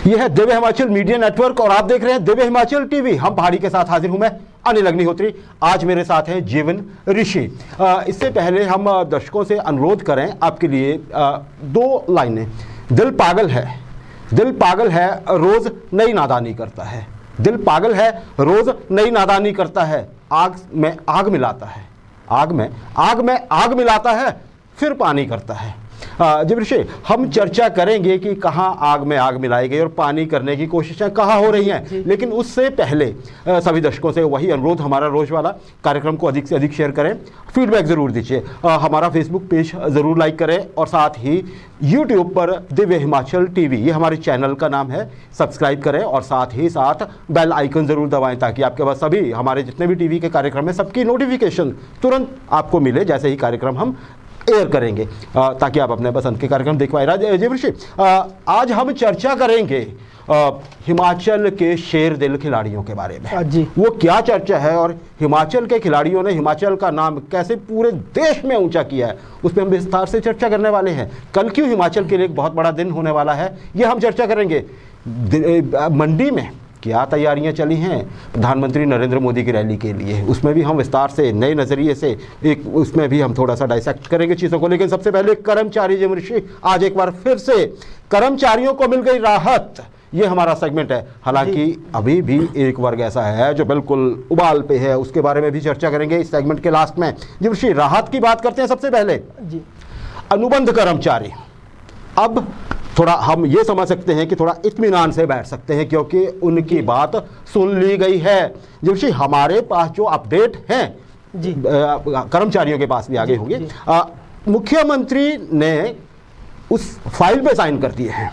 यह है Divya Himachal media network और आप देख रहे हैं दिव्य हिमाचल टीवी। हम पहाड़ी के साथ हाजिर हूं मैं अनिल अग्निहोत्री। आज मेरे साथ हैं जीवन ऋषि। इससे पहले हम दर्शकों से अनुरोध करें आपके लिए दो लाइनें। दिल पागल है रोज नई नादानी करता है। दिल पागल है रोज नई नादानी करता है। आग में आग मिलाता है, आग में आग मिलाता है, फिर पानी करता है। जीवन ऋषि, हम चर्चा करेंगे कि कहाँ आग में आग मिलाई गई और पानी करने की कोशिशें कहाँ हो रही हैं, लेकिन उससे पहले सभी दर्शकों से वही अनुरोध, हमारा रोज वाला कार्यक्रम को अधिक से अधिक शेयर करें, फीडबैक ज़रूर दीजिए, हमारा फेसबुक पेज ज़रूर लाइक करें और साथ ही यूट्यूब पर दिव्य हिमाचल टीवी, ये हमारे चैनल का नाम है, सब्सक्राइब करें और साथ ही साथ बेल आइकन ज़रूर दबाएं ताकि आपके पास सभी हमारे जितने भी टीवी के कार्यक्रम हैं सबकी नोटिफिकेशन तुरंत आपको मिले जैसे ही कार्यक्रम हम एयर करेंगे, ताकि आप अपने पसंद के कार्यक्रम देख पाए। जीवन ऋषि, आज हम चर्चा करेंगे हिमाचल के शेर दिल खिलाड़ियों के बारे में। जी, वो क्या चर्चा है और हिमाचल के खिलाड़ियों ने हिमाचल का नाम कैसे पूरे देश में ऊंचा किया है, उस पर हम विस्तार से चर्चा करने वाले हैं। कल क्यों हिमाचल के लिए एक बहुत बड़ा दिन होने वाला है, ये हम चर्चा करेंगे। मंडी में क्या तैयारियां चली हैं प्रधानमंत्री नरेंद्र मोदी की रैली के लिए, उसमें भी हम विस्तार से नए नज़रिए से उसमें भी हम थोड़ा सा डाइसेक्ट करेंगे चीज़ों को। लेकिन सबसे पहले कर्मचारी जीवन ऋषि, आज एक बार फिर से कर्मचारियों को मिल गई राहत, ये हमारा सेगमेंट है। हालांकि अभी भी एक वर्ग ऐसा है जो बिल्कुल उबाल पे है, उसके बारे में भी चर्चा करेंगे इस सेगमेंट के लास्ट में। जीवन ऋषि, राहत की बात करते हैं सबसे पहले। जी, अनुबंध कर्मचारी अब थोड़ा हम ये समझ सकते हैं कि थोड़ा इत्मीनान से बैठ सकते हैं क्योंकि उनकी बात सुन ली गई है। जबकि हमारे पास जो अपडेट हैं जी, कर्मचारियों के पास भी आगे होंगे। मुख्यमंत्री ने उस फाइल पे साइन कर दिए हैं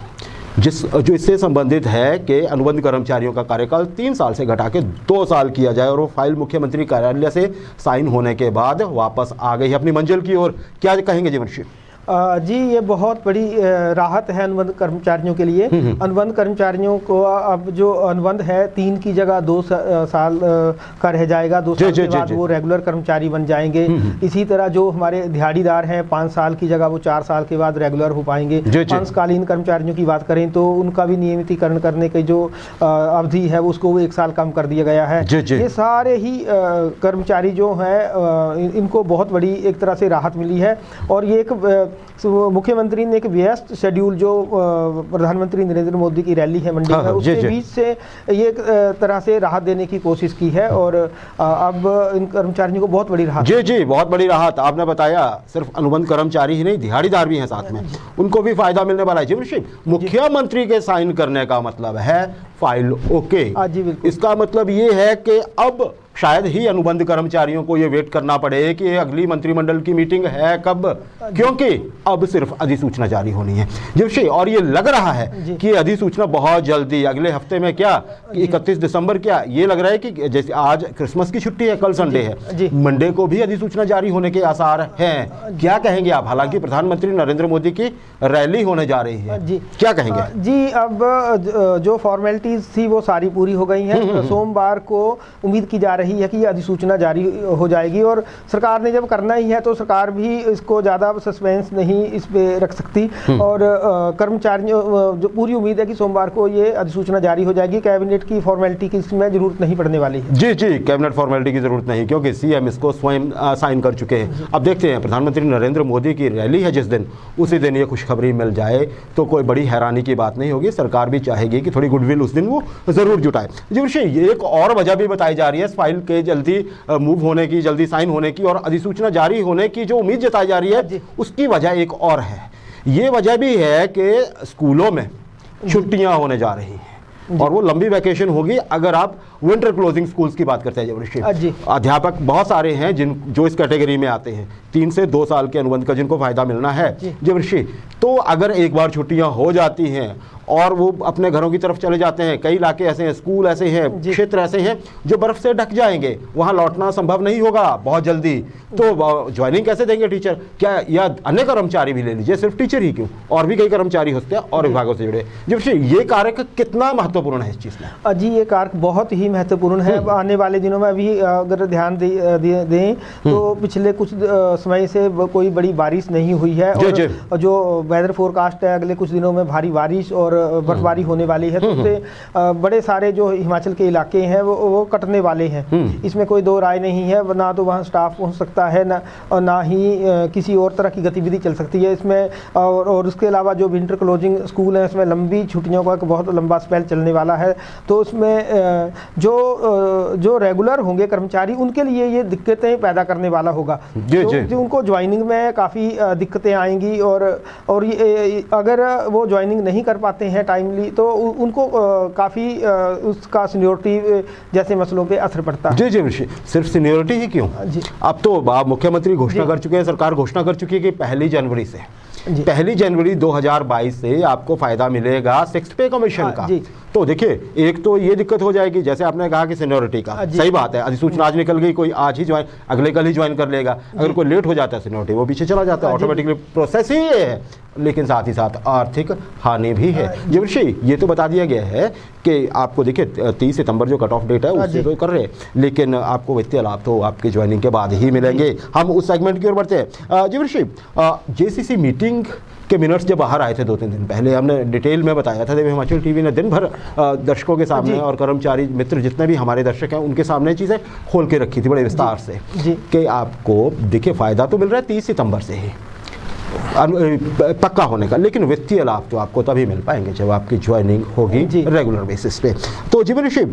जो इससे संबंधित है कि अनुबंध कर्मचारियों का कार्यकाल 3 साल से घटा के 2 साल किया जाए और वो फाइल मुख्यमंत्री कार्यालय से साइन होने के बाद वापस आ गई अपनी मंजिल की ओर। क्या कहेंगे जीवन ऋषि? जी, ये बहुत बड़ी राहत है अनुबंध कर्मचारियों के लिए। अनुबंध कर्मचारियों को अब जो अनुबंध है 3 की जगह 2 साल का रह जाएगा। 2 साल के बाद वो रेगुलर कर्मचारी बन जाएंगे। इसी तरह जो हमारे दिहाड़ीदार हैं 5 साल की जगह वो 4 साल के बाद रेगुलर हो पाएंगे। अंशकालीन कर्मचारियों की बात करें तो उनका भी नियमितीकरण करने की जो अवधि है उसको 1 साल कम कर दिया गया है। ये सारे ही कर्मचारी जो हैं इनको बहुत बड़ी एक तरह से राहत मिली है। और ये एक मुख्यमंत्री ने एक व्यस्त शेड्यूल जो प्रधानमंत्री नरेंद्र मोदी की रैली है मंडी में, उसके बीच से ये एक तरह से राहत देने की कोशिश की है और अब इन कर्मचारियों को बहुत बड़ी राहत। जी, बहुत बड़ी राहत। आपने बताया सिर्फ अनुबंध कर्मचारी ही नहीं, दिहाड़ीदार भी हैं साथ में, उनको भी फायदा मिलने वाला है। जी, मुख्यमंत्री के साइन करने का मतलब है फाइल ओके। जी बिल्कुल, इसका मतलब ये है कि अब शायद ही अनुबंध कर्मचारियों को ये वेट करना पड़े कि अगली मंत्रिमंडल की मीटिंग है कब, क्योंकि अब सिर्फ अधिसूचना जारी होनी है। जी, और ये लग रहा है कि अधिसूचना बहुत जल्दी अगले हफ्ते में, क्या 31 दिसंबर, क्या ये लग रहा है कि जैसे आज क्रिसमस की छुट्टी है, कल संडे है, मंडे को भी अधिसूचना जारी होने के आसार हैं। क्या कहेंगे आप? हालांकि प्रधानमंत्री नरेंद्र मोदी की रैली होने जा रही है, क्या कहेंगे? जी, अब जो फॉर्मेलिटीज थी वो सारी पूरी हो गई हैं। सोमवार को उम्मीद की जा रही है कि ये अधिसूचना जारी हो जाएगी और सरकार ने जब करना ही है तो सरकार भी इसको ज़्यादा सस्पेंस नहीं इस पे रख सकती और कर्मचारियों जो पूरी उम्मीद है कि सोमवार को ये अधिसूचना जारी हो जाएगी। कैबिनेट की फॉर्मेलिटी की इसमें जरूरत नहीं पड़ने वाली है। जी, कैबिनेट फॉर्मेलिटी की जरूरत नहीं क्योंकि सीएम इसको स्वयं साइन कर चुके हैं। अब देखते हैं, प्रधानमंत्री नरेंद्र मोदी की रैली है जिस दिन, उसी दिन ये खुशखबरी मिल जाए तो कोई बड़ी हैरानी की बात नहीं होगी। सरकार भी चाहेगी कि थोड़ी गुडविल उस दिन वो जरूर जुटाए। जी, ये एक और वजह भी बताई जा रही है इस फाइल के जल्दी मूव होने की, जल्दी साइन होने की और अधिसूचना जारी होने की जो उम्मीद जताई जा रही है, उसकी वजह एक और है। ये वजह भी है कि स्कूलों में छुट्टियां होने जा रही हैं और वो लंबी वैकेशन होगी। अगर आप विंटर क्लोजिंग स्कूल्स की बात करते हैं, अध्यापक बहुत सारे हैं जो इस कैटेगरी में आते हैं, 3 से 2 साल के अनुबंध का जिनको फायदा मिलना है जी, तो अगर एक बार छुट्टियां हो जाती हैं और वो अपने घरों की तरफ चले जाते हैं, कई इलाके ऐसे हैं, स्कूल ऐसे हैं, क्षेत्र ऐसे हैं जो बर्फ से ढक जाएंगे, वहाँ लौटना संभव नहीं होगा बहुत जल्दी, तो ज्वाइनिंग कैसे देंगे टीचर? क्या या अन्य कर्मचारी भी ले लीजिए, सिर्फ टीचर ही क्यों, और भी कई कर्मचारी होते हैं और विभागों से जुड़े। जब ये कारक कितना महत्वपूर्ण है इस चीज़ में? जी, ये कारक बहुत ही महत्वपूर्ण है। आने वाले दिनों में अभी अगर ध्यान दें तो पिछले कुछ समय से कोई बड़ी बारिश नहीं हुई है और जो वेदर फोरकास्ट है अगले कुछ दिनों में भारी बारिश और बर्फबारी होने वाली है, तो उससे बड़े सारे जो हिमाचल के इलाके हैं वो कटने वाले हैं। इसमें कोई दो राय नहीं है। ना तो वहाँ स्टाफ पहुँच सकता है, ना ही किसी और तरह की गतिविधि चल सकती है इसमें। और उसके अलावा जो विंटर क्लोजिंग स्कूल है, उसमें लंबी छुट्टियों का एक बहुत लंबा स्पेल चलने वाला है। तो उसमें जो रेगुलर होंगे कर्मचारी, उनके लिए ये दिक्कतें पैदा करने वाला होगा। तो उनको ज्वाइनिंग में काफ़ी दिक्कतें आएंगी, और ये अगर वो ज्वाइनिंग नहीं कर पाते हैं टाइमली, तो उनको काफ़ी उसका सीनियोरिटी जैसे मसलों पे असर पड़ता है। जी, सिर्फ सीनियोरिटी ही क्यों, अब तो आप मुख्यमंत्री घोषणा कर चुके हैं, सरकार घोषणा कर चुकी है कि 1 जनवरी से 1 जनवरी 2022 से आपको फायदा मिलेगा 6 पे कमीशन का। तो देखिए, एक तो ये दिक्कत हो जाएगी, जैसे आपने कहा कि सीनियोरिटी का, सही बात है, अधिसूचना आज निकल गई, कोई आज ही ज्वाइन, अगले कल ही ज्वाइन कर लेगा। अगर कोई लेट हो जाता है सीनियोरिटी, वो पीछे चला जाता है, ऑटोमेटिकली प्रोसेस ही ये है। लेकिन साथ ही साथ आर्थिक हानि भी है। जीवनश्री, ये तो बता दिया गया है कि आपको देखिए 30 सितंबर जो कट ऑफ डेट है उससे तो कर रहे हैं, लेकिन आपको वित्तीय लाभ तो आपकी ज्वाइनिंग के बाद ही मिलेंगे। हम उस सेगमेंट की ओर बढ़ते हैं। जीवनश्री, जेसीसी मीटिंग के मिनट्स जब बाहर आए थे 2-3 दिन पहले, हमने डिटेल में बताया था, दिव्य हिमाचल टीवी ने दिन भर दर्शकों के सामने और कर्मचारी मित्र जितने भी हमारे दर्शक हैं उनके सामने चीज़ें खोल के रखी थी बड़े विस्तार से, कि आपको देखिए फ़ायदा तो मिल रहा है 30 सितंबर से ही पक्का होने का, लेकिन वित्तीय लाभ तो आपको तभी मिल पाएंगे जब आपकी ज्वाइनिंग होगी रेगुलर बेसिस पे। तो जीवनश्री,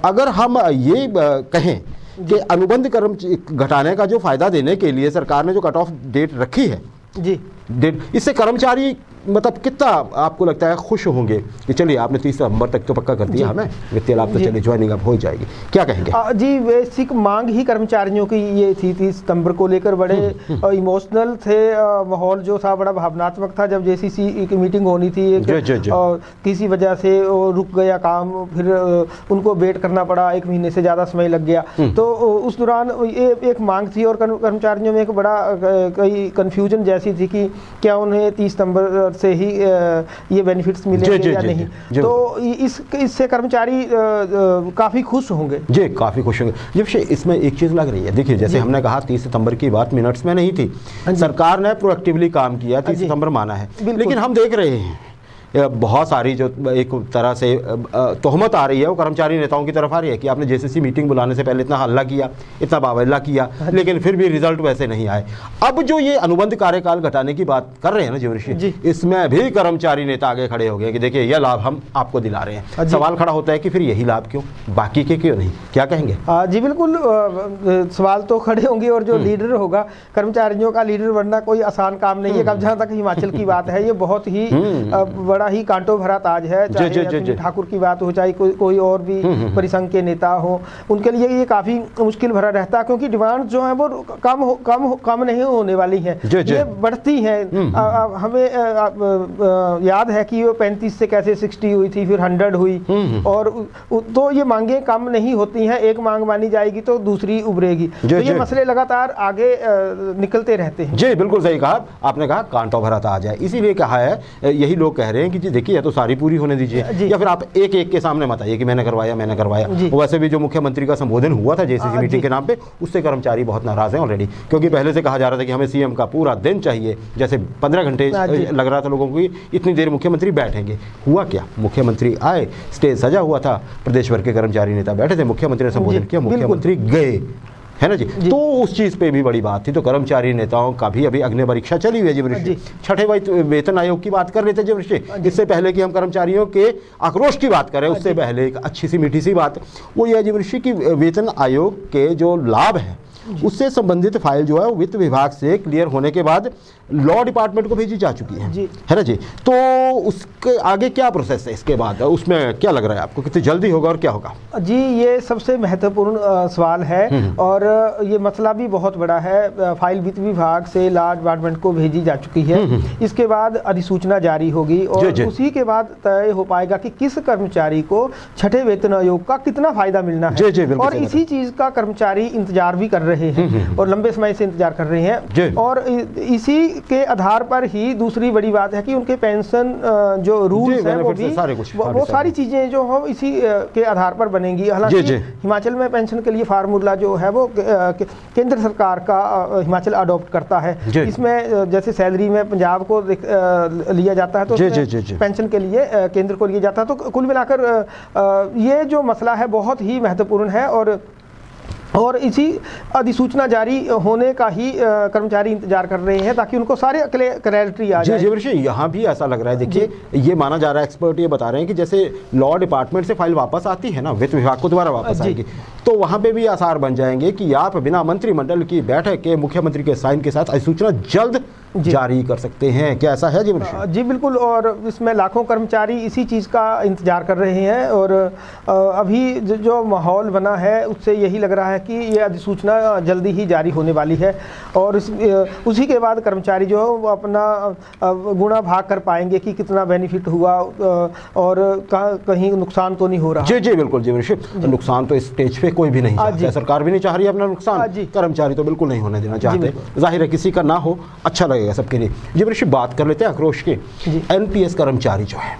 अगर हम ये कहें कि अनुबंध कर्म घटाने का जो फ़ायदा देने के लिए सरकार ने जो कट ऑफ डेट रखी है डेट, इससे कर्मचारी मतलब कितना आपको लगता है खुश होंगे कि चलिए आपने 30 सितंबर तक तो पक्का कर दिया हमें वित्तीय लाभ, तो चलिए ज्वाइनिंग अब हो जाएगी, क्या कहेंगे? जी, बेसिक मांग ही कर्मचारियों की ये थी। 30 सितंबर को लेकर बड़े इमोशनल थे, माहौल जो था बड़ा भावनात्मक था। जब जेसीसी की मीटिंग होनी थी, और किसी वजह से वो रुक गया काम, फिर उनको वेट करना पड़ा, 1 महीने से ज़्यादा समय लग गया। तो उस दौरान ये एक मांग थी, और कर्मचारियों में एक बड़ा कई कन्फ्यूजन जैसी थी कि क्या उन्हें 30 सितंबर से ही ये बेनिफिट्स मिलेंगे या नहीं। तो इससे कर्मचारी काफ़ी खुश होंगे। जी, काफ़ी खुश होंगे। जब इसमें एक चीज़ लग रही है, देखिए जैसे हमने कहा 30 सितंबर की बात मिनट्स में नहीं थी, सरकार ने प्रोएक्टिवली काम किया, 30 सितंबर माना है, लेकिन हम देख रहे हैं बहुत सारी जो एक तरह से तोहमत आ रही है वो कर्मचारी नेताओं की तरफ आ रही है कि आपने जेसीसी मीटिंग बुलाने से पहले इतना हल्ला किया, इतना बावल्ला किया, लेकिन फिर भी रिजल्ट वैसे नहीं आए। अब जो ये अनुबंध कार्यकाल घटाने की बात कर रहे हैं ना जीवनश्री, इसमें भी कर्मचारी नेता आगे खड़े हो गए कि देखिए यह लाभ हम आपको दिला रहे हैं। सवाल खड़ा होता है कि फिर यही लाभ क्यों, बाकी के क्यों नहीं, क्या कहेंगे? जी बिल्कुल, सवाल तो खड़े होंगे, और जो लीडर होगा, कर्मचारियों का लीडर बनना कोई आसान काम नहीं है। अब जहाँ तक हिमाचल की बात है, ये बहुत ही बड़ा ही कांटो भरा ताज है, चाहे ठाकुर की बात हो, चाहे कोई और भी परिसंघ के नेता हो, उनके लिए ये काफी मुश्किल भरा रहता है, क्योंकि डिमांड जो है वो कम नहीं होने वाली है, ये बढ़ती है। हमें याद है कि वो 35 से कैसे 60 हुई थी, फिर 100 हुई, और तो ये मांगे कम नहीं होती हैं, एक मांग मानी जाएगी तो दूसरी उभरेगी, तो ये मसले लगातार आगे निकलते रहते हैं। जी बिल्कुल सही कहा आपने, कहा कांटो भरा ताज है, इसीलिए कहा है, यही लोग कह रहे हैं कि देखिए या तो सारी पूरी होने दीजिए, या फिर आप एक एक के सामने मत आइए कि मैंने करवाया। वैसे भी जो मुख्यमंत्री का संबोधन हुआ था जेसीसी मीटिंग के नाम पे, उससे कर्मचारी बहुत नाराज हैं ऑलरेडी, क्योंकि पहले से कहा जा रहा था कि हमें सीएम का पूरा दिन चाहिए, जैसे 15 घंटे लग रहा था लोगों को, इतनी देर मुख्यमंत्री बैठेंगे। हुआ क्या, मुख्यमंत्री आए, स्टेज सजा हुआ था, प्रदेश भर के कर्मचारी नेता बैठे थे, मुख्यमंत्री ने संबोधन किया, मुख्यमंत्री गए, है ना जी। तो उस चीज़ पे भी बड़ी बात थी। तो कर्मचारी नेताओं का भी अभी अग्नि परीक्षा चली हुई है जीवनश्री। 6वें वेतन आयोग की बात कर रहे थे जीवनश्री, इससे पहले कि हम कर्मचारियों के आक्रोश की बात करें, उससे पहले एक अच्छी सी मीठी सी बात वो यह जीवनश्री की वेतन आयोग के जो लाभ है उससे संबंधित फाइल जो है वो वित्त विभाग से क्लियर होने के बाद लॉ डिपार्टमेंट को भेजी जा चुकी है ना जी। तो उसके आगे क्या प्रोसेस है इसके बाद, उसमें क्या लग रहा है आपको, कितनी जल्दी होगा और क्या होगा? जी, ये सबसे महत्वपूर्ण सवाल है, और ये मसला भी बहुत बड़ा है। फाइल वित्त विभाग से लॉ डिपार्टमेंट को भेजी जा चुकी है, इसके बाद अधिसूचना जारी होगी, और उसी के बाद तय हो पाएगा कि किस कर्मचारी को 6ठे वेतन आयोग का कितना फायदा मिलना है, और इसी चीज का कर्मचारी इंतजार भी कर रहे रहे हैं और लंबे समय से इंतजार कर रहे हैं। और इसी के आधार पर ही दूसरी बड़ी बात है कि उनके पेंशन जो रूल्स हैं वो सारी चीज़ें जो हो इसी के आधार पर बनेंगी। हालांकि हिमाचल में पेंशन के लिए फार्मूला जो है वो केंद्र सरकार का हिमाचल अडॉप्ट करता है। इसमें जैसे सैलरी में पंजाब को लिया जाता है तो पेंशन के लिए केंद्र को लिया जाता है। तो कुल मिलाकर ये जो मसला है बहुत ही महत्वपूर्ण है और इसी अधिसूचना जारी होने का ही कर्मचारी इंतजार कर रहे हैं ताकि उनको सारे क्लैरिटी आ जाए। जी यहाँ भी ऐसा लग रहा है, देखिए ये माना जा रहा है, एक्सपर्ट ये बता रहे हैं कि जैसे लॉ डिपार्टमेंट से फाइल वापस आती है ना, वित्त विभाग को दोबारा वापस आएगी, तो वहाँ पे भी आसार बन जाएंगे कि आप बिना मंत्रिमंडल की बैठक के मुख्यमंत्री के साइन के साथ अधिसूचना जल्द जारी कर सकते हैं। क्या ऐसा है जी बिल्कुल, और इसमें लाखों कर्मचारी इसी चीज़ का इंतजार कर रहे हैं और अभी जो माहौल बना है उससे यही लग रहा है कि ये अधिसूचना जल्दी ही जारी होने वाली है और उसी के बाद कर्मचारी जो है वो अपना गुणा भाग कर पाएंगे कि कितना बेनिफिट हुआ और कहीं नुकसान तो नहीं हो रहा। जी बिल्कुल जी, नुकसान तो इस स्टेज पे कोई भी नहीं चाहता, सरकार भी नहीं चाह रही अपना नुकसान, कर्मचारी तो बिल्कुल नहीं होने देना चाहते, जाहिर है किसी का ना हो अच्छा लगेगा सबके लिए। जी वृषि, बात कर लेते हैं आक्रोश के। एनपीएस कर्मचारी जो है,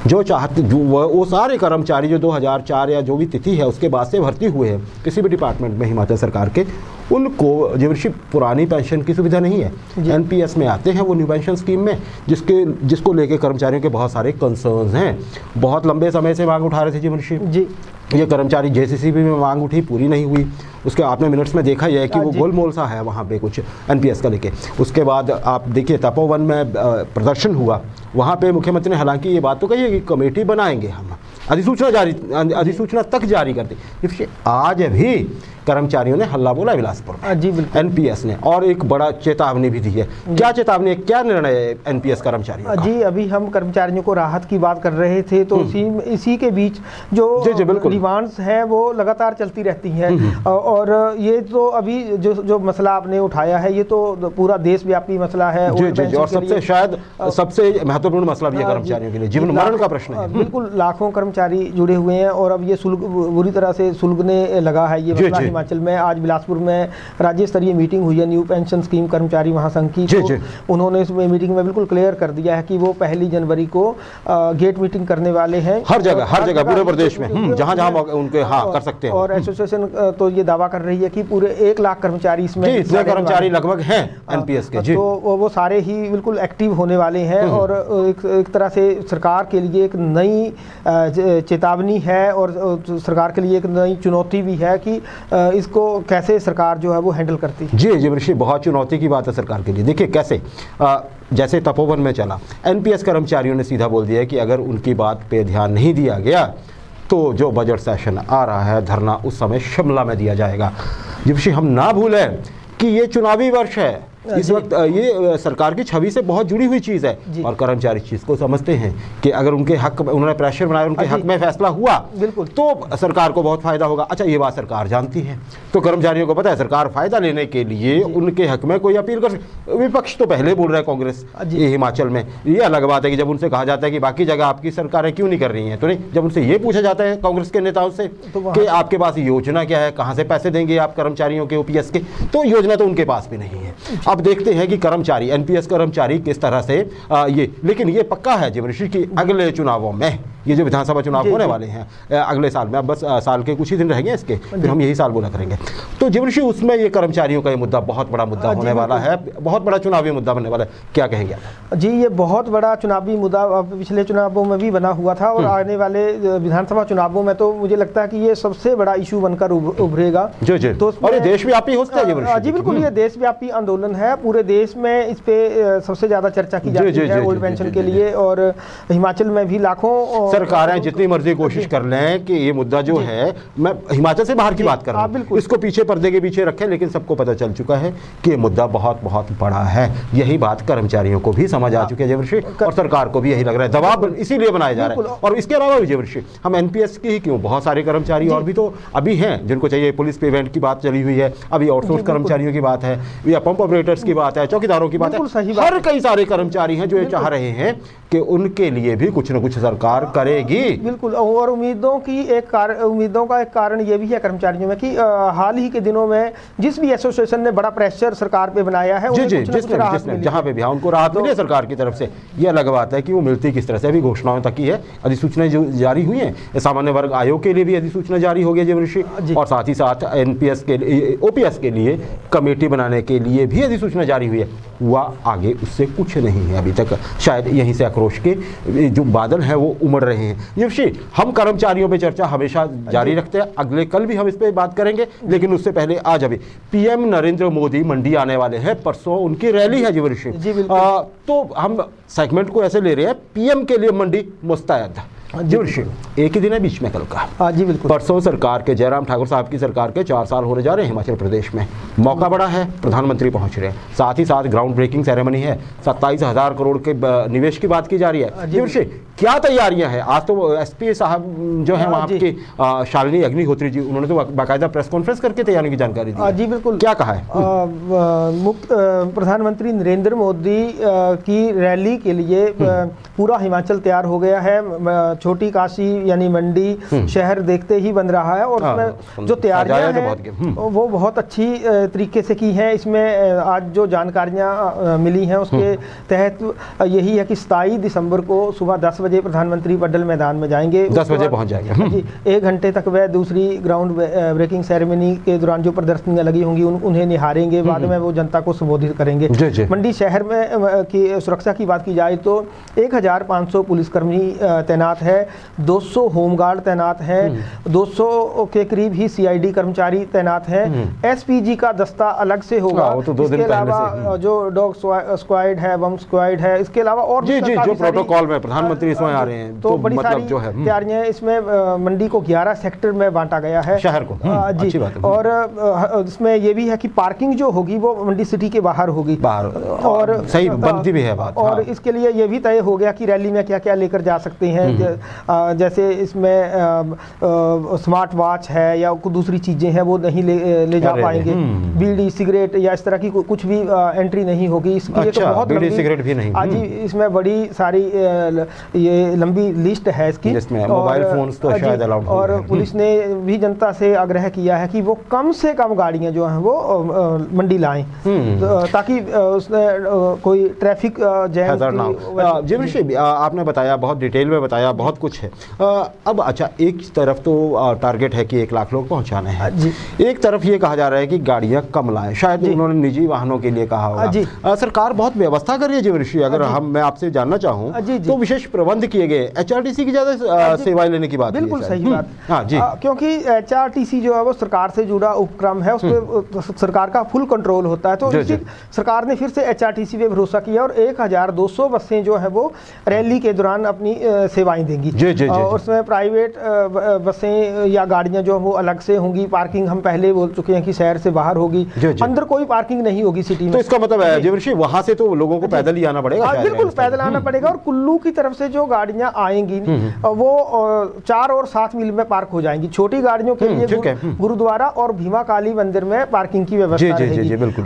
जो चाहते वो सारे कर्मचारी जो 2004 या जो भी तिथि है उसके बाद से भर्ती हुए हैं किसी भी डिपार्टमेंट में हिमाचल सरकार के, उनको जी पुरानी पेंशन की सुविधा नहीं है। एनपीएस में आते हैं वो न्यू पेंशन स्कीम में, जिसको लेके कर्मचारियों के बहुत सारे कंसर्न्स हैं, बहुत लंबे समय से मांग उठा रहे थे जी। ये कर्मचारी जेसीसीबी में मांग उठी, पूरी नहीं हुई, उसके आपने मिनट्स में देखा ही है कि वो गोलमोल सा है वहाँ पे कुछ एनपीएस का लेके। उसके बाद आप देखिए तपोवन में प्रदर्शन हुआ, वहाँ पे मुख्यमंत्री ने हालांकि ये बात तो कही है कि कमेटी बनाएंगे, हम अधिसूचना तक जारी कर दी। आज भी कर्मचारियों ने हल्ला बोला बिलासपुर में जी बिल्कुल एनपीएस ने, और एक बड़ा चेतावनी भी दी है। क्या चेतावनी है, क्या निर्णय है एनपीएस कर्मचारियों का? जी अभी हम कर्मचारियों को राहत की बात कर रहे थे तो इसी के बीच जो डिमांड्स हैं वो लगातार चलती रहती हैं और ये तो अभी जो मसला आपने उठाया है ये तो पूरा देशव्यापी मसला है और सबसे शायद सबसे महत्वपूर्ण मसला भी है कर्मचारियों के लिए, जीवन मरण का प्रश्न है। बिल्कुल, लाखों कर्मचारी जुड़े हुए हैं और अब ये बुरी तरह से सुलगने लगा है ये मसला हिमाचल में। आज बिलासपुर में राज्य स्तरीय मीटिंग हुई है न्यू पेंशन स्कीम कर्मचारी महासंघ की, तो उन्होंने इस मीटिंग में बिल्कुल क्लियर कर दिया है कि वो 1 जनवरी को गेट मीटिंग करने वाले हैं हर जगह पूरे प्रदेश में जहां उनके कर सकते हैं। और एसोसिएशन तो ये दावा कर रही है कि पूरे 1 लाख कर्मचारी इसमें कर्मचारी लगभग हैं एनपीएस के, तो वो सारे ही बिल्कुल एक्टिव होने वाले हैं और एक तरह से सरकार के लिए एक नई चेतावनी है और सरकार के लिए एक नई चुनौती भी है कि इसको कैसे सरकार जो है वो हैंडल करती है। जी ऋषि, बहुत चुनौती की बात है सरकार के लिए। देखिए कैसे, जैसे तपोवन में चला, एनपीएस कर्मचारियों ने सीधा बोल दिया कि अगर उनकी बात पे ध्यान नहीं दिया गया तो जो बजट सेशन आ रहा है धरना उस समय शिमला में दिया जाएगा। ऋषि, हम ना भूलें कि ये चुनावी वर्ष है, इस वक्त ये सरकार की छवि से बहुत जुड़ी हुई चीज़ है और कर्मचारी चीज़ को समझते हैं कि अगर उनके हक, उन्होंने प्रेशर बनाया, उनके हक में फैसला हुआ बिल्कुल तो सरकार को बहुत फायदा होगा। अच्छा, ये बात सरकार जानती है, तो कर्मचारियों को पता है सरकार फायदा लेने के लिए उनके हक में कोई अपील कर। विपक्ष तो पहले बोल रहा है कांग्रेस ये हिमाचल में, ये अलग बात है कि जब उनसे कहा जाता है कि बाकी जगह आपकी सरकारें क्यों नहीं कर रही हैं, तो नहीं, जब उनसे ये पूछा जाता है कांग्रेस के नेताओं से कि आपके पास योजना क्या है, कहाँ से पैसे देंगे आप कर्मचारियों के ओपीएस के, तो योजना तो उनके पास भी नहीं है। अब देखते हैं कि कर्मचारी, एनपीएस कर्मचारी किस तरह से लेकिन ये पक्का है जीवनश्री की अगले चुनावों में, ये जो विधानसभा चुनाव होने वाले हैं अगले साल में, अब बस साल के कुछ ही दिन रहेंगे इसके, फिर हम यही साल बोला करेंगे, तो जीवनश्री उसमें ये कर्मचारियों का ये मुद्दा बहुत बड़ा मुद्दा होने वाला है, बहुत बड़ा चुनावी मुद्दा बनने वाला है। क्या कहेंगे जी? ये बहुत बड़ा चुनावी मुद्दा पिछले चुनावों में भी बना हुआ था और आने वाले विधानसभा चुनावों में तो मुझे लगता है कि ये सबसे बड़ा इशू बनकर उभरेगा। तो और ये देशव्यापी होता है जी बिल्कुल, ये देशव्यापी आंदोलन है, पूरे देश में इस पे सबसे ज्यादा चर्चा की जाती है ओल्ड पेंशन के लिए, और हिमाचल में भी लाखों सरकारें जितनी मर्जी कोशिश कर लें कि ये मुद्दा जो है, मैं हिमाचल से बाहर की बात कर रहा हूँ, इसको पीछे पर्दे के पीछे रखें, लेकिन सबको पता चल चुका है कि ये मुद्दा बहुत बहुत बड़ा है। यही बात कर्मचारियों को भी समझ आ चुकी है जयवर्षी, और सरकार को भी यही लग रहा है, दबाव इसीलिए बनाया जा रहा है। और इसके अलावा भी जयवर्षी, हम एनपीएस की ही क्यों, बहुत सारे कर्मचारी और भी तो अभी हैं जिनको चाहिए, पुलिस पेमेंट की बात चली हुई है, अभी आउटसोर्स कर्मचारियों की बात है, या पंप ऑपरेटर वेटर्स की बात है, चौकीदारों की बात है, हर कई सारे कर्मचारी हैं जो ये चाह रहे हैं कि उनके लिए भी कुछ न कुछ सरकार करेगी। बिल्कुल, और उम्मीदों का एक कारण ये भी है कर्मचारियों में कि हाल ही के दिनों में जिस भी एसोसिएशन ने बड़ा प्रेशर सरकार पे बनाया है, जिसने जहां पे भी उनको राहत मिली है सरकार की तरफ से, ये अलग बात है कि वो मिलती किस तरह से। अभी घोषणाओं तक की है, अधिसूचना जो जारी हुई है, सामान्य वर्ग आयोग के लिए भी अधिसूचना जारी हो गई जीवन ऋषि, और साथ ही साथ एनपीएस के लिए, ओपीएस के लिए कमेटी बनाने के लिए भी अधिसूचना जारी हुई है। हुआ आगे उससे कुछ नहीं है अभी तक, शायद यहीं से आक्रोश के जो बादल हैं वो उमड़ रहे हैं। जीवन ऋषि, हम कर्मचारियों पे चर्चा हमेशा जारी रखते हैं, अगले कल भी हम इस पे बात करेंगे, लेकिन उससे पहले आज अभी पीएम नरेंद्र मोदी मंडी आने वाले हैं, परसों उनकी रैली है जीवन ऋषि, तो हम सेगमेंट को ऐसे ले रहे हैं, पीएम के लिए मंडी मुस्तैद। जीवन ऋषि, एक ही दिन है बीच में कल का। जी बिल्कुल। परसों सरकार के, जयराम ठाकुर साहब की सरकार के 4 साल होने जा रहे हैं हिमाचल प्रदेश में। मौका बड़ा है, प्रधानमंत्री पहुंच रहे हैं, साथ ही साथ ग्राउंड ब्रेकिंग सेरेमनी है, 27,000 करोड़ के निवेश की बात की जा रही है। जीवन ऋषि, क्या तैयारियां हैं? आज तो एसपी साहब जो है वहाँ की शालिनी अग्निहोत्री जी, उन्होंने तो बाकायदा प्रेस कॉन्फ्रेंस करके तैयारी की जानकारी दी। जी बिल्कुल। क्या कहा है? प्रधानमंत्री नरेंद्र मोदी की रैली के लिए पूरा हिमाचल तैयार हो गया है। छोटी काशी यानी मंडी शहर देखते ही बन रहा है, और उसमें जो तैयारियां हैं वो बहुत अच्छी तरीके से की हैं। इसमें आज जो जानकारियां मिली हैं उसके तहत यही है कि 27 दिसंबर को सुबह 10 बजे प्रधानमंत्री पड्डल मैदान में जाएंगे, 10 बजे पहुंच जाएंगे। 1 घंटे तक वह दूसरी ग्राउंड ब्रेकिंग सेरेमनी के दौरान जो प्रदर्शनियां लगी होंगी उन्हें निहारेंगे, बाद में वो जनता को संबोधित करेंगे। मंडी शहर में की सुरक्षा की बात की जाए तो 1500 पुलिसकर्मी तैनात है, 200 होमगार्ड तैनात हैं, 200 के करीब ही सीआईडी कर्मचारी तैनात हैं, एसपीजी का दस्ता अलग से होगा, तो इसके अलावा जो डॉग स्क्वाड है, बम स्क्वाड है, इसके अलावा और जी जो प्रोटोकॉल में प्रधानमंत्री इसमें आ रहे हैं, तो बड़ी सारी तैयारियां। इसमें मंडी को 11 सेक्टर में बांटा गया है, शहर को। जी, और इसमें यह भी है कि पार्किंग जो होगी वो मंडी सिटी के बाहर होगी, और सही बनती भी है बात। और इसके लिए ये भी तय हो गया कि रैली में क्या क्या लेकर जा सकते हैं, जैसे इसमें स्मार्ट वॉच है या कुछ दूसरी चीजें हैं वो नहीं ले जा पाएंगे, बीड़ी सिगरेट या इस तरह की कुछ भी एंट्री नहीं होगी। इसके लिए तो बहुत बीड़ी सिगरेट भी नहीं। आज इसमें बड़ी सारी ये लंबी लिस्ट है इसकी, मोबाइल फोन्स तो शायद अलाउड हो। और पुलिस ने भी जनता से आग्रह किया है कि वो कम से कम गाड़ियां जो हैं वो मंडी लाएं, ताकि उसमें कोई ट्रैफिक जैम ना हो। जीवन ऋषि, आपने बताया, बहुत डिटेल में बताया, बहुत कुछ है। अब अच्छा, एक तरफ तो टारगेट है कि 1 लाख लोग पहुंचाने हैं, एक तरफ ये कहा जा रहा है कि गाड़ियां कम लाएं, शायद उन्होंने निजी वाहनों के लिए कहा होगा। सरकार बहुत व्यवस्था कर रही है जीवन ऋषि, अगर मैं आपसे जानना चाहूँ तो विशेष प्रबंध किए गए, एचआरटीसी की ज्यादा सेवाएं लेने की बात। बिल्कुल सही बात। हाँ जी, क्योंकि एचआरटीसी जो है वो सरकार से जुड़ा उपक्रम है, उस पर सरकार का फुल कंट्रोल होता है, तो सरकार ने फिर से एचआरटीसी पे भरोसा किया और 1200 बसें जो है वो रैली के दौरान अपनी सेवाएं देंगी। और उसमें प्राइवेट बसें या गाड़ियां जो वो अलग से होंगी, पार्किंग हम पहले बोल चुके हैं कि शहर से बाहर होगी, अंदर कोई पार्किंग नहीं होगी सिटी में। तो इसका मतलब है जीवन ऋषि, वहां से तो लोगों को पैदल ही आना पड़ेगा। बिल्कुल पैदल आना पड़ेगा, और कुल्लू की तरफ से जो गाड़ियां आएंगी वो 4 और 7 मील में पार्क हो जाएंगी। छोटी गाड़ियों के लिए गुरुद्वारा और भीमा काली मंदिर में पार्किंग की व्यवस्था रहेगी।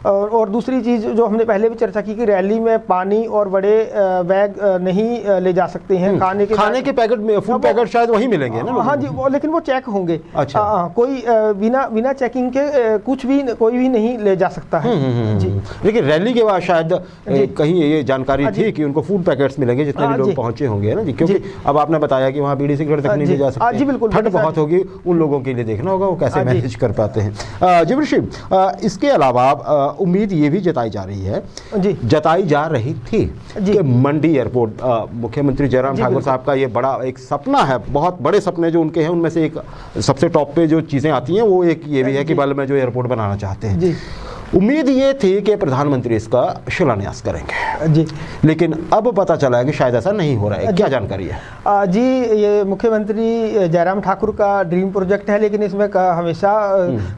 और दूसरी चीज जो हमने पहले भी चर्चा की कि रैली में पानी और बड़े बैग नहीं ले जा सकते हैं, खाने के पैकेट में, फूड पैकेट शायद वही मिलेंगे ना। हाँ जी, लेकिन वो चेक होंगे। अच्छा, कोई बिना चेकिंग के कुछ भी कोई भी नहीं ले जा सकता है। जी, लेकिन रैली के बाद शायद कहीं ये जानकारी थी कि उनको फूड पैकेट्स मिलेंगे जितने भी लोग पहुंचे होंगे ना जी, क्योंकि अब आपने बताया कि वहाँ बीड़ी सिगरेट तक नहीं ले जा सकते। जी बिल्कुल, ठंड बहुत होगी, उन लोगों के लिए देखना होगा वो कैसे मैनेज कर पाते हैं। जीवन ऋषि, इसके अलावा उम्मीद ये भी जताई जा रही है, जताई जा रही थी कि मंडी एयरपोर्ट, मुख्यमंत्री जयराम ठाकुर साहब का ये बड़ा एक सपना है, बहुत बड़े सपने जो उनके हैं उनमें से एक सबसे टॉप पे जो चीज़ें आती हैं वो एक ये भी है कि बल्ह में जो एयरपोर्ट बनाना चाहते हैं। उम्मीद ये थी कि प्रधानमंत्री इसका शिलान्यास करेंगे जी, लेकिन अब पता चला है कि शायद ऐसा नहीं हो रहा है। क्या जानकारी है? जी, ये मुख्यमंत्री जयराम ठाकुर का ड्रीम प्रोजेक्ट है, लेकिन इसमें हमेशा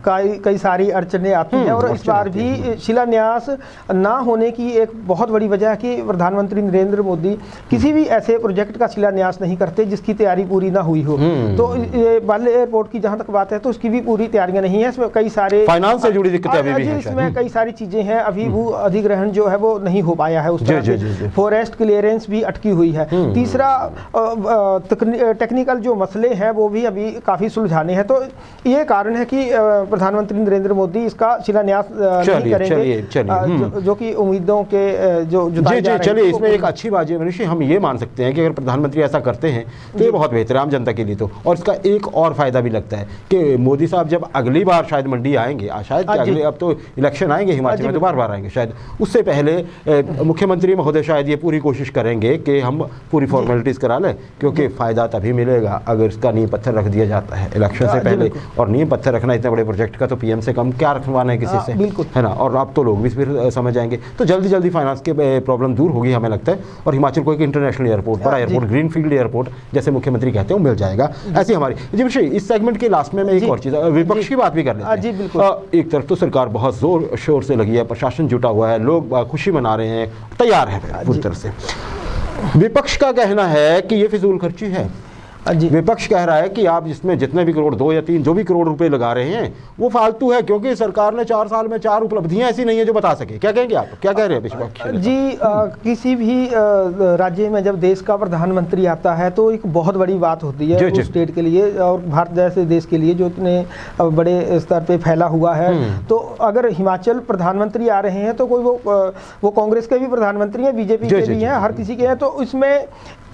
कई सारी अड़चनें आती हैं, और इस बार भी शिलान्यास ना होने की एक बहुत बड़ी वजह है कि प्रधानमंत्री नरेंद्र मोदी किसी भी ऐसे प्रोजेक्ट का शिलान्यास नहीं करते जिसकी तैयारी पूरी ना हुई हो। तो ये बाले एयरपोर्ट की जहाँ तक बात है तो उसकी भी पूरी तैयारियां नहीं है, इसमें कई सारे फाइनेंस से जुड़ी दिक्कतें अभी भी हैं। उसमें कई सारी चीजें हैं, अभी वो अधिग्रहण जो है वो नहीं हो पाया है उस तरह से, फॉरेस्ट क्लियरेंस भी अटकी हुई है। तीसरा टेक्निकल जो मसले हैं वो भी अभी काफी सुलझाने हैं। तो ये कारण है कि प्रधानमंत्री नरेंद्र मोदी इसका शिलान्यास नहीं करेंगे, जो कि उम्मीदों के जो चलिए इसमें एक अच्छी बात है मनीषी, हम ये मान सकते हैं कि अगर प्रधानमंत्री ऐसा करते हैं तो ये बहुत बेहतर है आम जनता के लिए। तो और इसका एक और फायदा भी लगता है कि मोदी साहब जब अगली बार शायद मंडी आएंगे, शायद अगले, अब तो इलेक्शन आएंगे हिमाचल में, तो बार बार आएंगे शायद, उससे पहले मुख्यमंत्री महोदय शायद ये पूरी कोशिश करेंगे कि हम पूरी फॉर्मेलिटीज करा लें, क्योंकि फायदा तभी मिलेगा अगर इसका नींव पत्थर रख दिया जाता है इलेक्शन से पहले। और नींव पत्थर रखना इतने बड़े प्रोजेक्ट का तो पीएम से कम क्या रखवाना है किसी से, है ना। और अब तो लोग भी फिर समझ आएंगे, तो जल्दी जल्दी फाइनेंस के प्रॉब्लम दूर होगी हमें लगता है। और हिमाचल को एक इंटरनेशनल एयरपोर्ट, बड़ा एयरपोर्ट, ग्रीनफील्ड एयरपोर्ट जैसे मुख्यमंत्री कहते हैं, वो मिल जाएगा। ऐसी हमारी जी विषय। इस सेगमेंट के लास्ट में मैं एक और चीज, विपक्ष की बात भी कर लेते हैं। एक तरफ तो सरकार बहुत जोर शोर से लगी है, प्रशासन जुटा हुआ है, लोग खुशी मना रहे हैं, तैयार है पूरी तरह से। विपक्ष का कहना है कि ये फिजूल खर्ची है। विपक्ष कह रहा है कि आप इसमें जितने भी करोड़, 2 या 3 जो भी करोड़ रुपए लगा रहे हैं वो फालतू है, क्योंकि सरकार ने 4 साल में 4 उपलब्धियां ऐसी नहीं है जो बता सके। क्या कहेंगे आप, क्या कह रहे हैं विपक्ष जी? किसी भी राज्य में जब देश का प्रधानमंत्री आता है तो एक बहुत बड़ी बात होती है उस स्टेट के लिए और भारत जैसे देश के लिए जो इतने बड़े स्तर पे फैला हुआ है। तो अगर हिमाचल प्रधानमंत्री आ रहे हैं तो कोई वो कांग्रेस के भी प्रधानमंत्री हैं, बीजेपी के भी हैं, हर किसी के हैं। तो इसमें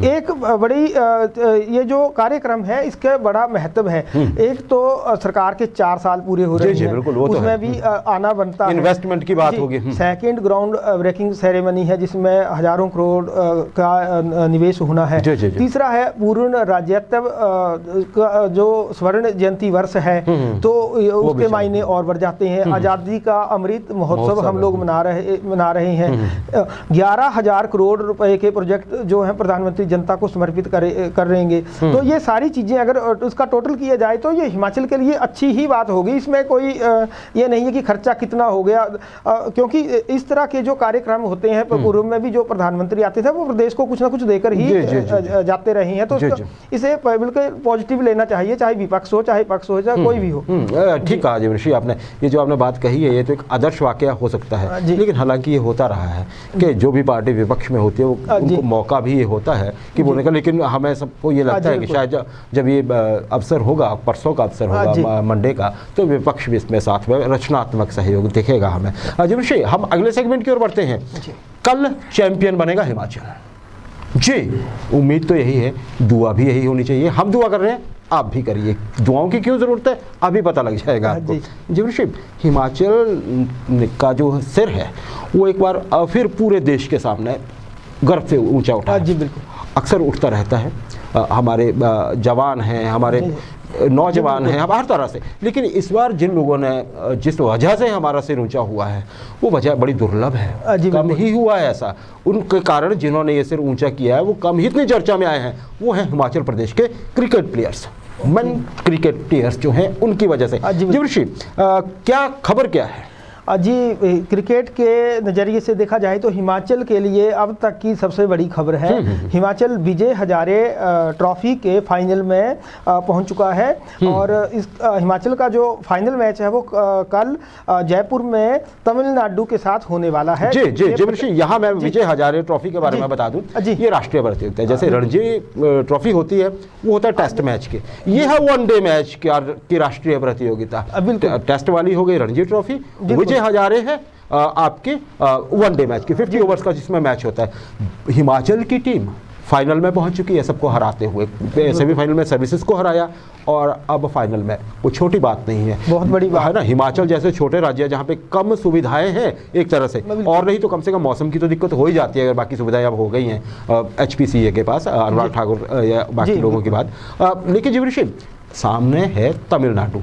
एक बड़ी ये जो कार्यक्रम है इसका बड़ा महत्व है। एक तो सरकार के 4 साल पूरे हो रहे हैं, उसमें भी आना बनता है, इन्वेस्टमेंट की बात होगी। सेकंड ग्राउंड ब्रेकिंग सेरेमनी है जिसमें हजारों करोड़ का निवेश होना है। तीसरा है पूर्ण राज्यत्व का जो स्वर्ण जयंती वर्ष है, तो उसके मायने और बढ़ जाते हैं। आज़ादी का अमृत महोत्सव हम लोग मना रहे हैं। 11,000 करोड़ रुपए के प्रोजेक्ट जो है प्रधानमंत्री जनता को समर्पित कर रहेंगे। तो ये सारी चीजें अगर उसका टोटल किया जाए तो ये हिमाचल के लिए अच्छी ही बात होगी। इसमें कोई ये नहीं है कि खर्चा कितना हो गया, क्योंकि इस तरह के जो कार्यक्रम होते हैं, पूर्व में भी जो प्रधानमंत्री आते थे वो प्रदेश को कुछ ना कुछ देकर ही जाते रहे हैं। तो इसे बिल्कुल पॉजिटिव लेना चाहिए, चाहे विपक्ष हो, चाहे पक्ष हो, चाहे कोई भी हो। ठीक कहा जी ऋषि आपने। ये जो आपने बात कही है ये तो एक आदर्श वाकया हो सकता है, लेकिन हालांकि ये होता रहा है कि जो भी पार्टी विपक्ष में होती है वो उनको मौका भी ये होता है कि बोलने का। लेकिन हमें सबको ये लगता है कि शायद जब ये अवसर होगा, परसों का अवसर होगा मंडे का, तो विपक्ष भी इसमें साथ में रचनात्मक सहयोग दिखेगा हमें। अजय, हम अगले सेगमेंट की ओर बढ़ते हैं। कल चैंपियन बनेगा हिमाचल जी, उम्मीद तो यही है, दुआ भी यही होनी चाहिए। हम दुआ कर रहे हैं, आप भी करिए। दुआओं की क्यों जरूरत है अभी पता लग जाएगा आपको। जी, हिमाचल का जो सिर है वो एक बार फिर पूरे देश के सामने गर्व से ऊंचा उठा है। जी बिल्कुल, अक्सर उठता रहता है। हमारे जवान हैं, हमारे नौजवान हैं, हर तरह से। लेकिन इस बार जिन लोगों ने जिस वजह से हमारा सिर ऊंचा हुआ है वो वजह बड़ी दुर्लभ है, कम ही हुआ है ऐसा। उनके कारण जिन्होंने ये सिर ऊंचा किया है वो कम ही इतनी चर्चा में आए हैं, वो हैं हिमाचल प्रदेश के cricket players, main cricket players जो हैं उनकी वजह से। जी, क्या खबर क्या है? जी, क्रिकेट के नज़रिए से देखा जाए तो हिमाचल के लिए अब तक की सबसे बड़ी खबर है। हिमाचल विजय हजारे ट्रॉफी के फाइनल में पहुंच चुका है और इस हिमाचल का जो फाइनल मैच है वो कल जयपुर में तमिलनाडु के साथ होने वाला है। जी जी जी, यहाँ मैं विजय हजारे ट्रॉफी के बारे में बता दूं, ये राष्ट्रीय प्रतियोगिता है। जैसे रणजी ट्रॉफी होती है वो होता है टेस्ट मैच के, ये है वनडे मैच की राष्ट्रीय प्रतियोगिता। टेस्ट वाली हो गई रणजी ट्रॉफी, विजय हजारे है आपके वनडे मैच की 50 ओवर्स का जिसमें मैच होता है। हिमाचल की टीम फाइनल में पहुंच चुकी है सबको हराते हुए। सेमीफाइनल में सर्विसेज को हराया और अब फाइनल में, वो छोटी बात नहीं है, बहुत बड़ी बात है ना। हिमाचल जैसे छोटे राज्य जहाँ पे कम सुविधाएं हैं एक तरह से, और नहीं तो कम से कम मौसम की तो दिक्कत हो ही जाती है, अगर बाकी सुविधाएं अब हो गई हैं HPCA के पास, अनुराग ठाकुर या बाकी लोगों की बात। लेकिन जीवनशील सामने है तमिलनाडु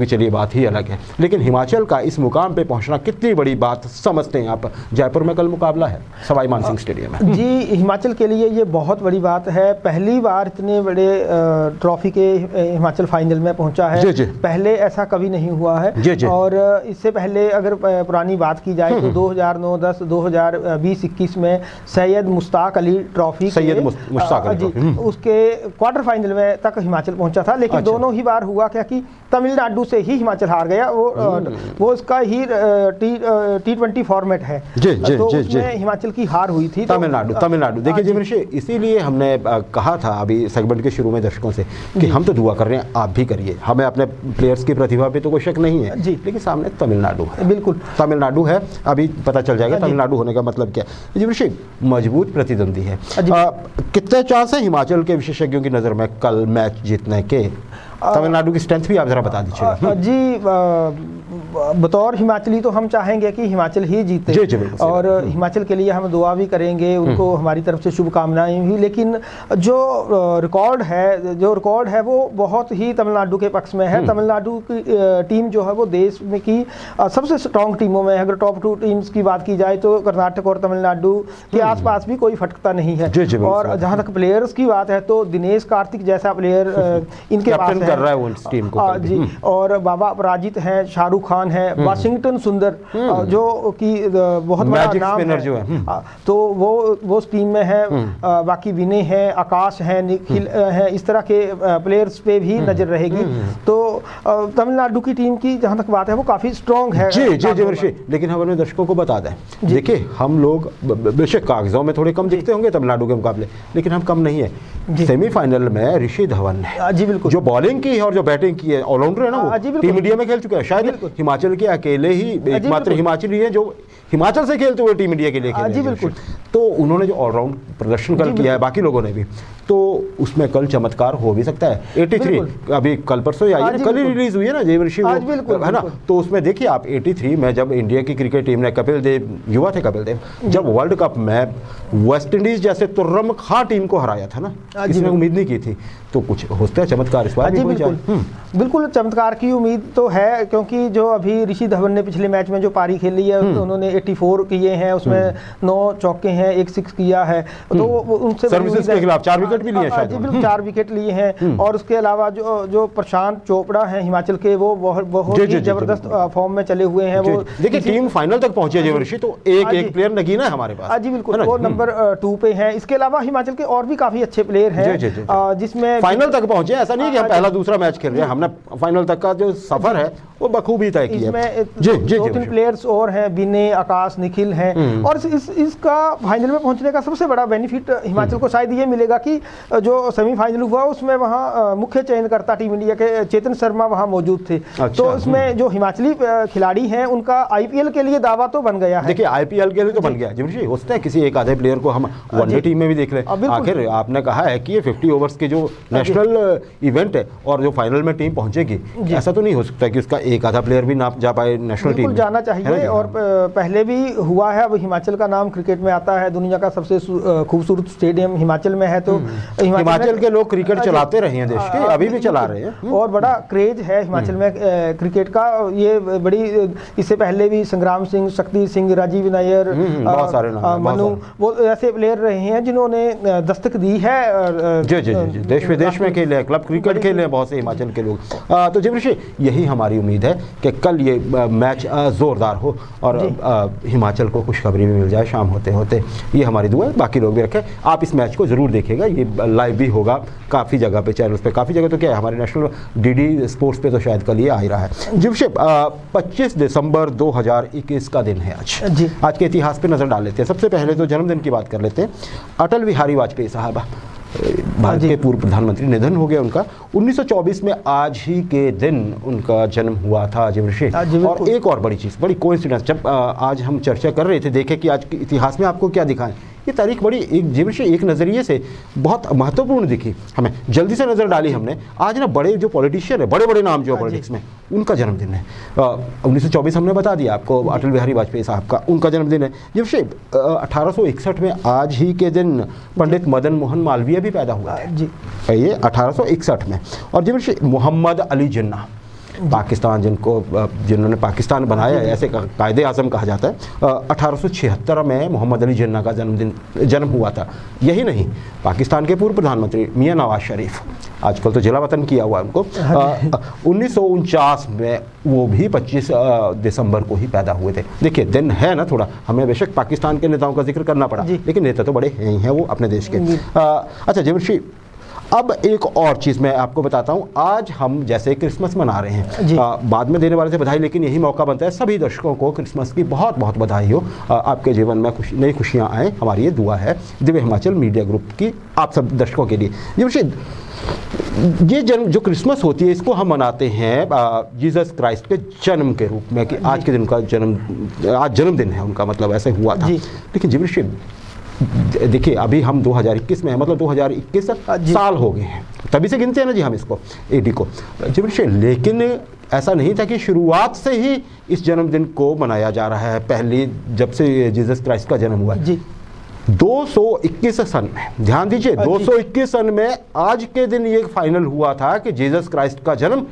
की चलिए बात ही अलग है, लेकिन हिमाचल का इस मुकाम पे पहुंचना कितनी बड़ी बात समझते हैं आप? जयपुर में कल मुकाबला है सवाई मानसिंह स्टेडियम में। जी, हिमाचल के लिए ये बहुत बड़ी बात है। पहली बार इतने बड़े ट्रॉफी के हिमाचल फाइनल में पहुंचा है। जी। पहले ऐसा कभी नहीं हुआ है। जी। और इससे पहले अगर पुरानी बात की जाए तो 2009, 10, 2020, 21 में सैयद मुश्ताक अली ट्रॉफी, उसके क्वार्टर फाइनल में तक हिमाचल पहुंचा था। लेकिन दोनों ही बार हुआ क्या कि तमिलनाडु से ही हिमाचल हार गया। वो इसका ही T20 फॉर्मेट है, तो उसमें हिमाचल की हार हुई थी। तमिलनाडु देखिए जी मनीष, इसीलिए हमने कहा था अभी सेगमेंट के शुरू में दर्शकों से कि हम तो दुआ कर रहे हैं, आप भी करिए, हमें अपने प्लेयर्स की प्रतिभा पे तो कोई शक नहीं है जी, लेकिन सामने तमिलनाडु है। बिल्कुल तमिलनाडु है, अभी पता चल जाएगा तमिलनाडु होने का मतलब क्या है। जी मनीष, मजबूत प्रतिद्वंदी है, कितने चांस है हिमाचल के विशेषज्ञों की नज़र में कल मैच जीतने के? तमिलनाडु की स्ट्रेंथ भी आप जरा बता दीजिए जी। बतौर हिमाचली तो हम चाहेंगे कि हिमाचल ही जीते और हिमाचल के लिए हम दुआ भी करेंगे, उनको हमारी तरफ से शुभकामनाएं भी। लेकिन जो रिकॉर्ड है वो बहुत ही तमिलनाडु के पक्ष में है। तमिलनाडु की टीम जो है वो देश में की सबसे स्ट्रॉन्ग टीमों में है। अगर टॉप 2 टीम्स की बात की जाए तो कर्नाटक और तमिलनाडु के आसपास भी कोई फटकता नहीं है। और जहाँ तक प्लेयर्स की बात है तो दिनेश कार्तिक जैसा प्लेयर इनके पास कर रहा है वो इस टीम को जी। और बाबा अपराजित हैं, शाहरुख खान है, वाशिंगटन सुंदर जो कि बहुत बड़ा नाम है, तो वो उस टीम में है। बाकी विनय है, आकाश है, निखिल है, इस तरह के प्लेयर्स पे भी नजर रहेगी। तो तमिलनाडु की टीम की जहां तक बात है वो काफी स्ट्रॉन्ग है। जी जी जी वर्षी, लेकिन हम अपने दर्शकों को बता दें, देखिए हम लोग बेशक कागजों में थोड़े कम दिखते होंगे तमिलनाडु के मुकाबले, लेकिन हम कम नहीं है। सेमीफाइनल में ऋषि धवन ने जी बिल्कुल जो बॉलिंग की है और जो बैटिंग की है, ऑलराउंडर है ना वो, टीम इंडिया में खेल चुका है। शायद हिमाचल के अकेले ही एकमात्र हिमाचली है जो हिमाचल से खेलते हुए टीम इंडिया के लिए खेले। जी बिल्कुल। तो उन्होंने जो ऑलराउंड प्रदर्शन कल किया है, बाकी लोगों ने भी, तो उसमें कल चमत्कार हो भी सकता है। 83 अभी कल परसों ही आई, कल ही रिलीज हुई है ना जयवर्षी, है ना। तो उसमें देखिए आप 83 में जब इंडिया की क्रिकेट टीम ने कपिल देव, युवा थे कपिल देव, जब वर्ल्ड कप में वेस्ट इंडीज जैसे तुर्रम खां टीम को हराया था ना, किसी ने उम्मीद नहीं की थी। तो कुछ होता है चमत्कार इस बार। बिल्कुल चमत्कार की उम्मीद तो है, क्योंकि जो अभी ऋषि धवन ने पिछले मैच में जो पारी खेली है उन्होंने 84 किए हैं, उसमें 9 चौके हैं, 1 6 किया है। तो उनसे सर्विसेज के खिलाफ 4 विकेट भी लिए हैं शायद। बिल्कुल 4 विकेट लिए हैं। और उसके अलावा जो प्रशांत चोपड़ा हैं हिमाचल के, वो बहुत ही जबरदस्त फॉर्म में चले हुए हैं। वो देखिए टीम फाइनल तक पहुंचे जयवर्षी, तो एक प्लेयर नगीना है हमारे पास। जी बिल्कुल, वो नंबर 2 पे है। इसके अलावा हिमाचल के और भी काफी अच्छे प्लेयर हैं जिसमें फाइनल तक पहुंचे। ऐसा नहीं कि हम पहला दूसरा मैच खेल रहे हैं, हमने फाइनल तक का जो सफर है वो बखूबी तय किया है। जी 2-3 प्लेयर्स और हैं, विनय, आकाश, निखिल हैं। और इसका फाइनल में पहुंचने का सबसे बड़ा बेनिफिट हिमाचल को शायद ये मिलेगा कि जो सेमीफाइनल हुआ उसमें वहाँ मुख्य चयनकर्ता टीम इंडिया के चेतन शर्मा वहाँ मौजूद थे। तो इसमें जो हिमाचली खिलाड़ी हैं उनका IPL के लिए दावा तो बन गया है। देखिए IPL के लिए तो बन गया जी, होता है किसी एक आधे प्लेयर को हम वनडे टीम में भी देख लें। आखिर आपने कहा है कि ये 50 ओवर्स के जो नेशनल इवेंट है और जो फाइनल में टीम पहुंचेगी, ऐसा तो नहीं हो सकता कि उसका एक आधा प्लेयर भी ना जा पाए नेशनल टीम में। जाना चाहिए और पहले भी हुआ है। अब हिमाचल का नाम क्रिकेट में आता है, दुनिया का सबसे खूबसूरत स्टेडियम हिमाचल में है। तो हिमाचल के लोग क्रिकेट चलाते रहे हैं देश के, अभी भी चला रहे हैं और बड़ा क्रेज है हिमाचल में क्रिकेट का। ये बड़ी, इससे पहले भी संग्राम सिंह, शक्ति सिंह, राजीव नायर, बहुत सारे मनु, वो ऐसे प्लेयर रहे हैं जिन्होंने दस्तक दी है। जी जी जी, देश विदेश में खेले, क्लब क्रिकेट खेले बहुत से हिमाचल के लोग। तो जी ऋषि, यही हमारी उम्मीद है कि कल ये मैच जोरदार हो और हिमाचल को खुशखबरी भी मिल जाए शाम होते होते। ये हमारी दुआ है, बाकी लोग भी रखें। आप इस मैच को ज़रूर देखिएगा, ये लाइव भी होगा काफ़ी जगह पे, चैनल्स पे, काफ़ी जगह तो क्या है हमारे नेशनल DD स्पोर्ट्स पे तो शायद कल ये आ ही रहा है। जी ऋषि, 25 दिसंबर 2021 का दिन है आज। आज के इतिहास पे नज़र डाल लेते हैं। सबसे पहले तो जन्मदिन की बात कर लेते हैं। अटल बिहारी वाजपेयी साहब, भारत के पूर्व प्रधानमंत्री, निधन हो गया उनका 1924 में। आज ही के दिन उनका जन्म हुआ था जी ऋषि। और एक और बड़ी चीज़, बड़ी कोइंसिडेंस, जब आज हम चर्चा कर रहे थे, देखे कि आज के इतिहास में आपको क्या दिखाएं, ये तारीख बड़ी एक जी ऋषि एक नज़रिए से बहुत महत्वपूर्ण दिखी हमें। जल्दी से नज़र डाली हमने, आज ना बड़े जो पॉलिटिशियन है, बड़े बड़े नाम जो है पॉलिटिक्स में, उनका जन्मदिन है। 1924 हमने बता दिया आपको, अटल बिहारी वाजपेयी साहब का उनका जन्मदिन है। जब से 1861 में आज ही के दिन पंडित मदन मोहन मालवीय भी पैदा हुआ जी, ये 1861 में। और जब से मोहम्मद अली जिन्ना, पाकिस्तान जिन्होंने पाकिस्तान बनाया है, ऐसे कायदे आज़म कहा जाता है। 1876 में मोहम्मद अली जिन्ना का जन्म हुआ था। यही नहीं, पाकिस्तान के पूर्व प्रधानमंत्री मियां नवाज शरीफ, आजकल तो जिला वतन किया हुआ उनको, 1949 में वो भी 25 दिसंबर को ही पैदा हुए थे। देखिए दिन है ना थोड़ा, हमें बेशक पाकिस्तान के नेताओं का जिक्र करना पड़ा, लेकिन नेता तो बड़े हैं ही हैं वो अपने देश के। अच्छा जयवर्षी, अब एक और चीज़ मैं आपको बताता हूँ, आज हम जैसे क्रिसमस मना रहे हैं, बाद में देने वाले से बधाई, लेकिन यही मौका बनता है सभी दर्शकों को क्रिसमस की बहुत बहुत बधाई हो, आपके जीवन में नई खुशियाँ आएँ, हमारी ये दुआ है दिव्य हिमाचल मीडिया ग्रुप की आप सब दर्शकों के लिए। ये जो क्रिसमस होती है इसको हम मनाते हैं जीसस क्राइस्ट के जन्म के रूप में, कि आज के दिन का आज जन्मदिन है उनका, मतलब ऐसे हुआ था। लेकिन जीवनश्री देखिए अभी हम 2021 में है, मतलब 2021 साल हो गए हैं, तभी से गिनते हैं ना जी हम इसको एडी को जीवनश्री। लेकिन ऐसा नहीं था कि शुरुआत से ही इस जन्मदिन को मनाया जा रहा है, पहले जब से जीसस क्राइस्ट का जन्म हुआ है 221 सन में, ध्यान दीजिए 221 सन में आज के दिन ये फाइनल हुआ था कि जीसस क्राइस्ट का जन्म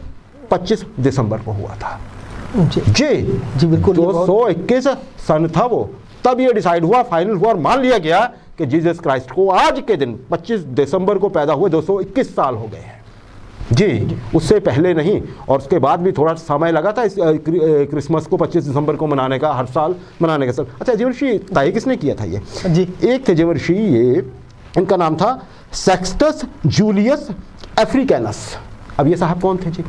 25 दिसंबर को हुआ था। जी बिल्कुल 221 सन था वो, तब ये डिसाइड हुआ, फाइनल हुआ और मान लिया गया कि जीसस क्राइस्ट को आज के दिन 25 दिसंबर को पैदा हुए 221 साल हो गए हैं जी, उससे पहले नहीं। और उसके बाद भी थोड़ा समय लगा था इस क्रिसमस को 25 दिसंबर को मनाने का, हर साल मनाने का। अच्छा जीवनश्री तय किसने किया था ये जी? एक थे जीवनश्री, ये इनका नाम था सेक्सटस जूलियस अफ्रीकैनस। अब ये साहब कौन थे जी?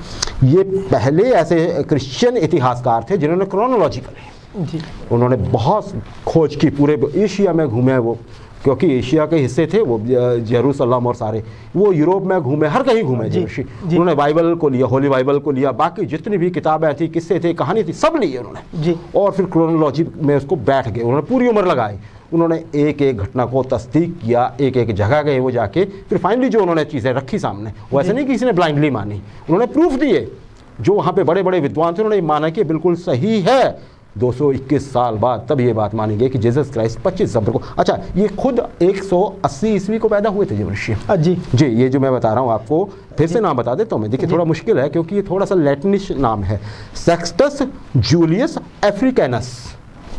ये पहले ऐसे क्रिश्चियन इतिहासकार थे जिन्होंने क्रोनोलॉजिकली जी उन्होंने बहुत खोज की, पूरे एशिया में घूमे वो, क्योंकि एशिया के हिस्से थे वो, यरूशलेम और सारे वो यूरोप में घूमे, हर कहीं घूमे जी। उन्होंने बाइबल को लिया, होली बाइबल को लिया, बाकी जितनी भी किताबें थी, किस्से थे, कहानी थी, सब लिए उन्होंने जी। और फिर क्रोनोलॉजी में उसको बैठ गए, उन्होंने पूरी उम्र लगाई, उन्होंने एक एक घटना को तस्दीक किया, एक एक जगह गए वो जाके, फिर फाइनली जो उन्होंने चीज़ें रखी सामने, वो ऐसे नहीं कि किसी ने ब्लाइंडली मानी, उन्होंने प्रूफ दिए। जो वहाँ पे बड़े बड़े विद्वान थे उन्होंने माना कि बिल्कुल सही है। 221 साल बाद तब ये बात मानी गई कि जीसस क्राइस्ट 25 दिसंबर को, अच्छा ये खुद 180 ईस्वी को पैदा हुए थे जीवनश्री जी। ये जो मैं बता रहा हूँ आपको फिर से नाम बता देता हूँ मैं, देखिए थोड़ा मुश्किल है क्योंकि ये थोड़ा सा लैटिनिश नाम है, सेक्सटस जूलियस अफ्रीकैनस।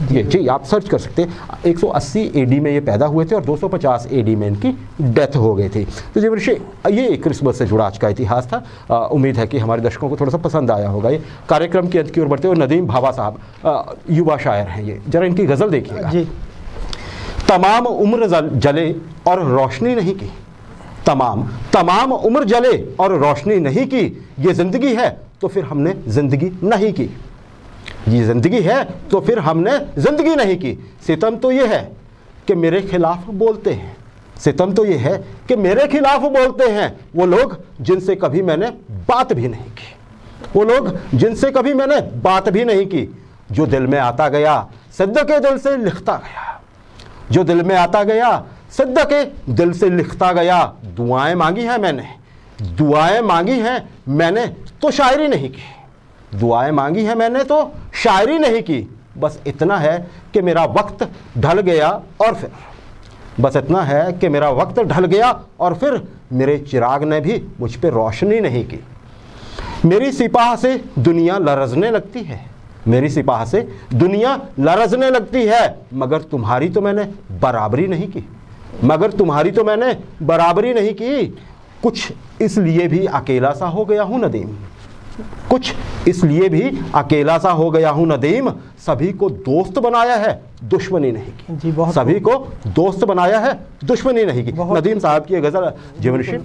ये जी आप सर्च कर सकते हैं। 180 एडी में ये पैदा हुए थे और 250 एडी में इनकी डेथ हो गई थी। तो जीवनश्री ये क्रिसमस से जुड़ा आज का इतिहास था। उम्मीद है कि हमारे दर्शकों को थोड़ा सा पसंद आया होगा। ये कार्यक्रम के अंत की ओर बढ़ते हुए नदीम भाभा साहब युवा शायर हैं, ये जरा इनकी गज़ल देखिएगा। तमाम उम्र जले और रोशनी नहीं की, तमाम उम्र जले और रोशनी नहीं की, ये ज़िंदगी है तो फिर हमने ज़िंदगी नहीं की, ये ज़िंदगी है तो फिर हमने ज़िंदगी नहीं की। सितम तो ये है कि मेरे खिलाफ बोलते हैं, सितम तो ये है कि मेरे खिलाफ बोलते हैं वो लोग जिनसे कभी मैंने बात भी नहीं की, वो लोग जिनसे कभी मैंने बात भी नहीं की। जो दिल में आता गया सिद्दक़े दिल से लिखता गया, जो दिल में आता गया सिद्दक़े दिल से लिखता गया। दुआएं मांगी हैं मैंने, दुआएं मांगी हैं मैंने तो शायरी नहीं की, दुआएं मांगी है मैंने तो शायरी नहीं की। बस इतना है कि मेरा वक्त ढल गया और फिर, बस इतना है कि मेरा वक्त ढल गया और फिर मेरे चिराग ने भी मुझ पे रोशनी नहीं की। मेरी सिपाह से दुनिया लरजने लगती है, मेरी सिपाह से दुनिया लरजने लगती है, मगर तुम्हारी तो मैंने बराबरी नहीं की, मगर तुम्हारी तो मैंने बराबरी नहीं की। कुछ इसलिए भी अकेला सा हो गया हूँ नदीम, कुछ इसलिए भी अकेला सा हो गया हूं नदीम। सभी को दोस्त बनाया है दुश्मनी नहीं की जी, सभी को दोस्त बनाया है दुश्मनी नहीं की। नदीम साहब की गज़ल जीवनश्री।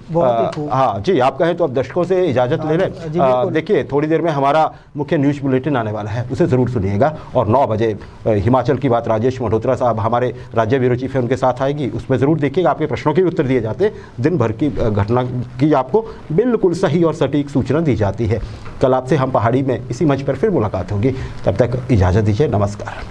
हाँ जी आप कहें तो अब दर्शकों से इजाज़त ले लें। देखिए थोड़ी देर में हमारा मुख्य न्यूज़ बुलेटिन आने वाला है, उसे ज़रूर सुनिएगा। और 9 बजे हिमाचल की बात राजेश मल्होत्रा साहब हमारे राज्य ब्यूरो चीफ है, उनके साथ आएगी, उसमें ज़रूर देखिएगा। आपके प्रश्नों के भी उत्तर दिए जाते, दिन भर की घटना की आपको बिल्कुल सही और सटीक सूचना दी जाती है। कल आपसे हम पहाड़ी में इसी मंच पर फिर मुलाकात होगी, तब तक इजाज़त दीजिए, नमस्कार।